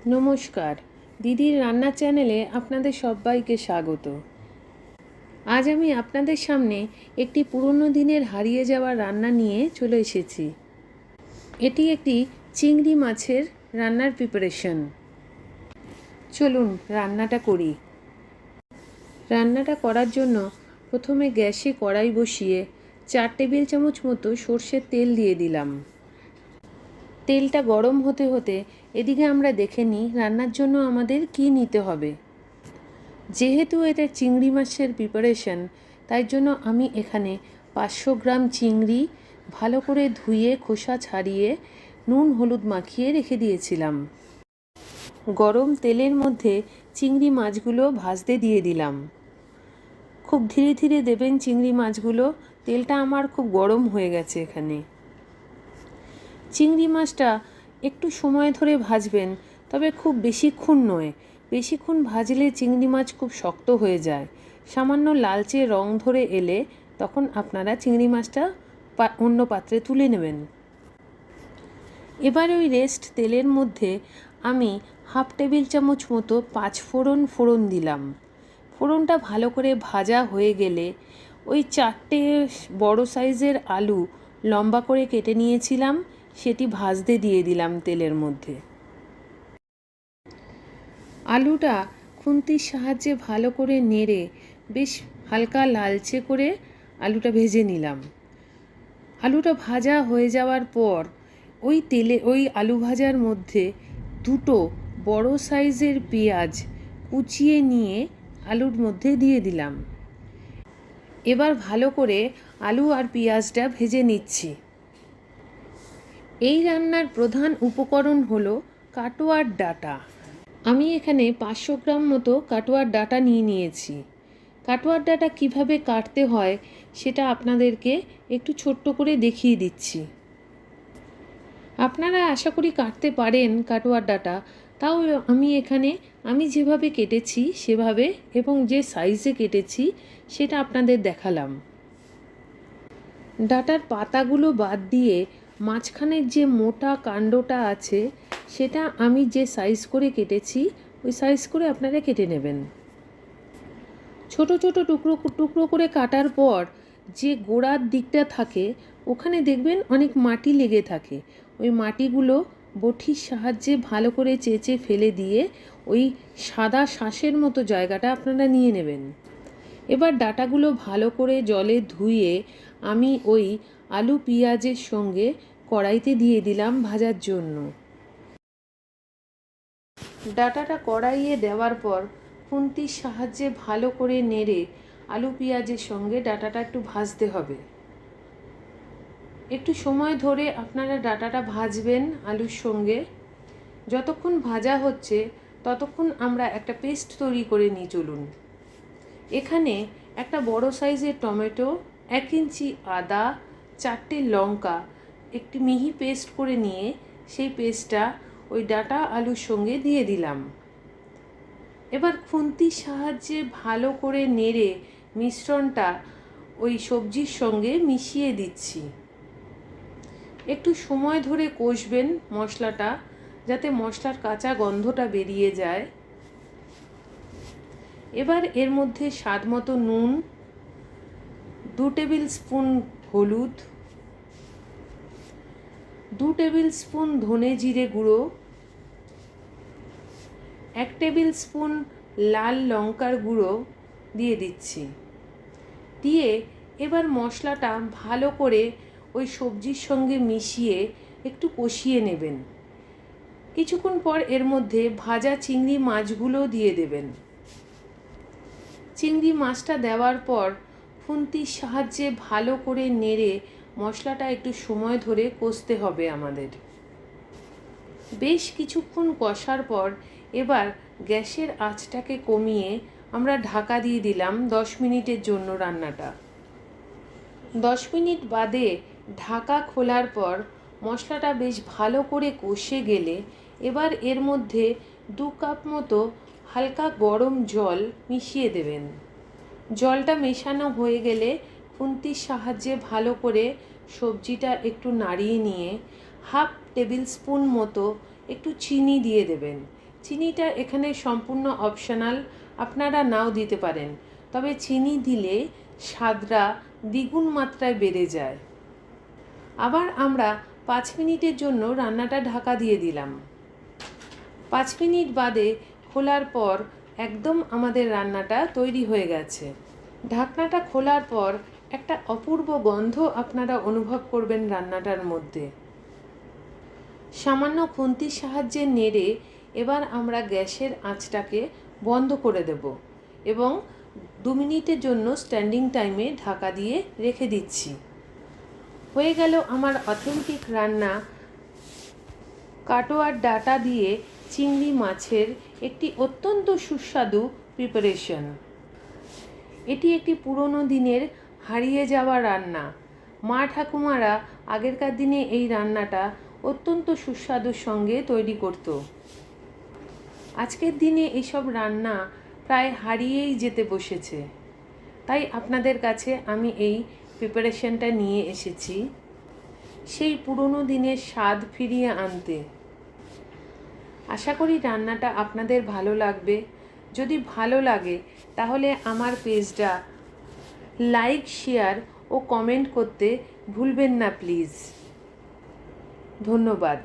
নমস্কার, দিদির রান্না চ্যানেলে আপনাদের সবাইকে স্বাগত। আজ আমি আপনাদের সামনে একটি পুরনো দিনের হারিয়ে যাওয়া রান্না নিয়ে চলে এসেছি। এটি একটি চিংড়ি মাছের রান্নার প্রিপারেশন। চলুন রান্নাটা করি। রান্নাটা করার জন্য প্রথমে গ্যাসে কড়াই বসিয়ে 4 টেবিল চামচ মতো সর্ষের তেল দিয়ে দিলাম। তেলটা গরম হতে হতে এদিকে আমরা দেখে নিই রান্নার জন্য আমাদের কি নিতে হবে। যেহেতু এটা চিংড়ি মাছের প্রিপারেশন, তাই জন্য আমি এখানে 500 গ্রাম চিংড়ি ভালো করে ধুয়ে খোসা ছাড়িয়ে নুন হলুদ মাখিয়ে রেখে দিয়েছিলাম। গরম তেলের মধ্যে চিংড়ি মাছগুলো ভাজতে দিয়ে দিলাম। খুব ধীরে ধীরে দেবেন চিংড়ি মাছগুলো, তেলটা আমার খুব গরম হয়ে গেছে এখানে। চিংড়ি মাছটা একটু সময় ধরে ভাজবেন, তবে খুব বেশিক্ষণ নয়। বেশিক্ষণ ভাজলে চিংড়ি মাছ খুব শক্ত হয়ে যায়। সামান্য লালচে রং ধরে এলে তখন আপনারা চিংড়ি মাছটা অন্য পাত্রে তুলে নেবেন। এবার ওই রেস্ট তেলের মধ্যে আমি হাফ টেবিল চামচ মতো 5 ফোড়ন দিলাম। ফোড়নটা ভালো করে ভাজা হয়ে গেলে ওই 4টে বড় সাইজের আলু লম্বা করে কেটে নিয়েছিলাম, সেটি ভাজতে দিয়ে দিলাম তেলের মধ্যে। আলুটা খুন্তির সাহায্যে ভালো করে নেড়ে বেশ হালকা লালচে করে আলুটা ভেজে নিলাম। আলুটা ভাজা হয়ে যাওয়ার পর ওই আলু ভাজার মধ্যে 2টো বড় সাইজের পেঁয়াজ কুচিয়ে নিয়ে আলুর মধ্যে দিয়ে দিলাম। এবার ভালো করে আলু আর পেঁয়াজটা ভেজে নিচ্ছি। এই রান্নার প্রধান উপকরণ হলো কাটোয়ার ডাঁটা। আমি এখানে 500 গ্রাম মতো কাটোয়ার ডাঁটা নিয়েছি। কাটোয়ার ডাঁটা কিভাবে কাটতে হয় সেটা আপনাদেরকে একটু ছোট্ট করে দেখিয়ে দিচ্ছি। আপনারা আশা করি কাটতে পারেন কাটোয়ার ডাঁটা, তাও আমি যেভাবে কেটেছি সেভাবে এবং যে সাইজে কেটেছি সেটা আপনাদের দেখালাম। ডাঁটার পাতাগুলো বাদ দিয়ে মাঝখানের যে মোটা কাণ্ডটা আছে সেটা আমি যে সাইজ করে কেটেছি ওই সাইজ করে আপনারা কেটে নেবেন। ছোট ছোট টুকরো করে কাটার পর যে গোড়ার দিকটা থাকে ওখানে দেখবেন অনেক মাটি লেগে থাকে। ওই মাটিগুলো বটির সাহায্যে ভালো করে চেঁচে ফেলে দিয়ে ওই সাদা শাঁসের মতো জায়গাটা আপনারা নিয়ে নেবেন। এবার ডাঁটাগুলো ভালো করে জলে ধুয়ে আমি ওই আলু পেঁয়াজের সঙ্গে কড়াইতে দিয়ে দিলাম ভাজার জন্য। ডাঁটাটা কড়াইয়ে দেওয়ার পর খুন্তির সাহায্যে ভালো করে নেড়ে আলু পেঁয়াজের সঙ্গে ডাঁটাটা একটু ভাজতে হবে। একটু সময় ধরে আপনারা ডাঁটাটা ভাজবেন আলুর সঙ্গে। যতক্ষণ ভাজা হচ্ছে ততক্ষণ আমরা একটা পেস্ট তৈরি করে নিই। চলুন, এখানে একটা বড় সাইজের টমেটো, 1 ইঞ্চি আদা, 4টে লঙ্কা একটি মিহি পেস্ট করে নিয়ে সেই পেস্টটা ওই ডাঁটা আলুর সঙ্গে দিয়ে দিলাম। এবার খুন্তির সাহায্যে ভালো করে নেড়ে মিশ্রণটা ওই সবজির সঙ্গে মিশিয়ে দিচ্ছি। একটু সময় ধরে কষবেন মশলাটা, যাতে মশলার কাঁচা গন্ধটা বেরিয়ে যায়। এবার এর মধ্যে স্বাদ মতো নুন, 2 টেবিল স্পুন হলুদ, 2 টেবিল স্পুন ধনে জিরে গুঁড়ো, 1 টেবিল স্পুন লাল লঙ্কার গুঁড়ো দিয়ে দিচ্ছি। দিয়ে এবার মশলাটা ভালো করে ওই সবজির সঙ্গে মিশিয়ে একটু কষিয়ে নেবেন। কিছুক্ষণ পর এর মধ্যে ভাজা চিংড়ি মাছগুলো দিয়ে দেবেন। চিংড়ি মাছটা দেওয়ার পর খুন্তির সাহায্যে ভালো করে নেড়ে মশলাটা একটু সময় ধরে কষতে হবে আমাদের। বেশ কিছুক্ষণ কষার পর এবার গ্যাসের আঁচটাকে কমিয়ে আমরা ঢাকা দিয়ে দিলাম 10 মিনিটের জন্য রান্নাটা। 10 মিনিট বাদে ঢাকা খোলার পর মশলাটা বেশ ভালো করে কষে গেলে এবার এর মধ্যে 2 কাপ মতো হালকা গরম জল মিশিয়ে দেবেন। জলটা মেশানো হয়ে গেলে খুন্তির সাহায্যে ভালো করে সবজিটা একটু নাড়িয়ে নিয়ে হাফ টেবিল স্পুন মতো একটু চিনি দিয়ে দেবেন। চিনিটা এখানে সম্পূর্ণ অপশনাল, আপনারা নাও দিতে পারেন, তবে চিনি দিলে স্বাদটা দ্বিগুণ মাত্রায় বেড়ে যায়। আবার আমরা 5 মিনিটের জন্য রান্নাটা ঢাকা দিয়ে দিলাম। 5 মিনিট বাদে খোলার পর একদম আমাদের রান্নাটা তৈরি হয়ে গেছে। ঢাকনাটা খোলার পর একটা অপূর্ব গন্ধ আপনারা অনুভব করবেন রান্নাটার মধ্যে। সামান্য খুন্তির সাহায্যে নেড়ে এবার আমরা গ্যাসের আঁচটাকে বন্ধ করে দেব এবং 2 মিনিটের জন্য স্ট্যান্ডিং টাইমে ঢাকা দিয়ে রেখে দিচ্ছি। হয়ে গেল আমার অথেন্টিক রান্না কাটোয়ার ডাঁটা দিয়ে চিংড়ি মাছের একটি অত্যন্ত সুস্বাদু প্রিপারেশন। এটি একটি পুরনো দিনের হারিয়ে যাওয়া রান্না। মা ঠাকুমারা আগেরকার দিনে এই রান্নাটা অত্যন্ত সুস্বাদুর সঙ্গে তৈরি করত। আজকের দিনে এইসব রান্না প্রায় হারিয়েই যেতে বসেছে, তাই আপনাদের কাছে আমি এই প্রিপারেশনটা নিয়ে এসেছি সেই পুরনো দিনের স্বাদ ফিরিয়ে আনতে। আশা করি রান্নাটা আপনাদের ভালো লাগবে। যদি ভালো লাগে তাহলে আমার পেজটা লাইক, শেয়ার ও কমেন্ট করতে ভুলবেন না প্লিজ। ধন্যবাদ।